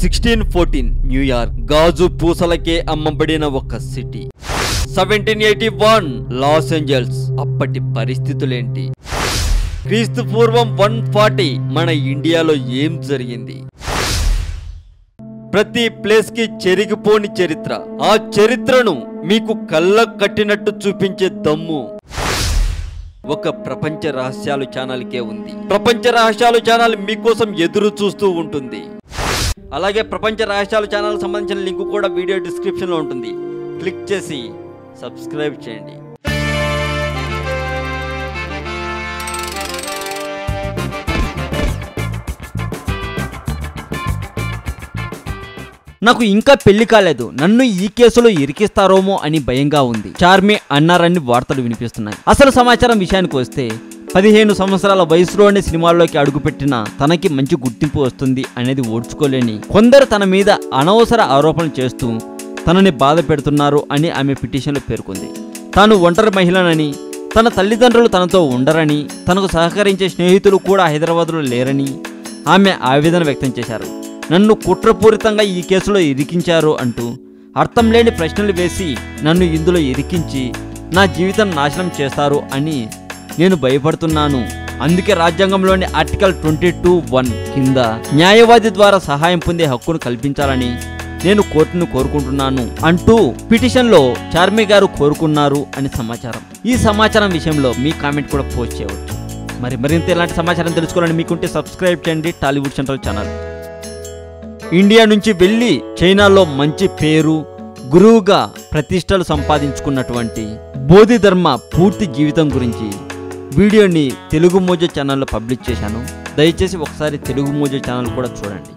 1614 New York గాజు పూసలకే అమ్మబడిన ఒక city. 1781 Los Angeles అప్పటి పరిస్థితులేంటి? క్రీస్తు పూర్వం 140 మన ఇండియాలో ఏం జరిగింది? ప్రతి ప్లేస్ కి చెరిగిపోని చరిత్ర. ఆ చరిత్రను మీకు కళ్ళకు కట్టినట్టు చూపించే దమ్ము ఒక ప్రపంచ రహస్యాలు ఛానల్కే ఉంది. ప్రపంచ రహస్యాలు ఛానల్ మీకోసం ఎదురు చూస్తూ ఉంటుంది. అలాగే ప్రపంచ రహస్యాలు ఛానల్ సంబంధించిన లింక్ కూడా వీడియో డిస్క్రిప్షన్లో ఉంటుంది. క్లిక్ చేసి సబ్స్క్రైబ్ చేయండి. నాకు ఇంకా పెళ్లి కాలేదు, నన్ను ఈ కేసులో ఇరికిస్తారోమో అని భయంగా ఉంది. చార్మి అన్నారని వార్తలు వినిపిస్తున్నాయి. అసలు సమాచారం విషయానికి వస్తే 15 సంవత్సరాల వయసులోనే సినిమాల్లోకి అడుగుపెట్టిన తనకి మంచి గుర్తింపు వస్తుంది అనేది ఓడ్చుకోలేని కొందరు తన మీద అనవసర ఆరోపణలు చేస్తూ తనని బాధ పెడుతున్నారు అని ఆమె పిటిషన్లో పేర్కొంది. తాను ఒంటరి మహిళనని, తన తల్లిదండ్రులు తనతో ఉండరని, తనకు సహకరించే స్నేహితులు కూడా హైదరాబాద్లో లేరని ఆమె ఆవేదన వ్యక్తం చేశారు. నన్ను కుట్రపూరితంగా ఈ కేసులో ఇరికించారు అంటూ అర్థం లేని ప్రశ్నలు వేసి నన్ను ఇందులో ఇరికించి నా జీవితం నాశనం చేస్తారు అని నేను భయపడుతున్నాను. అందుకే రాజ్యాంగంలోని ఆర్టికల్ 22(1) కింద న్యాయవాది ద్వారా సహాయం పొందే హక్కును కల్పించాలని నేను కోర్టును కోరుకుంటున్నాను అంటూ పిటిషన్లో చార్మి గారు కోరుకున్నారు అని సమాచారం. ఈ సమాచారం విషయంలో మీ కామెంట్ కూడా పోస్ట్ చేయవచ్చు. మరింత ఇలాంటి సమాచారం తెలుసుకోవాలని మీకుంటే సబ్స్క్రైబ్ చేయండి టాలీవుడ్ సెంట్రల్ ఛానల్. ఇండియా నుంచి వెళ్ళి చైనాలో మంచి పేరు, గురువుగా ప్రతిష్టలు సంపాదించుకున్నటువంటి బోధిధర్మ పూర్తి జీవితం గురించి వీడియోని తెలుగు మోజో ఛానల్లో పబ్లిష్ చేశాను. దయచేసి ఒకసారి తెలుగు మోజో ఛానల్ కూడా చూడండి.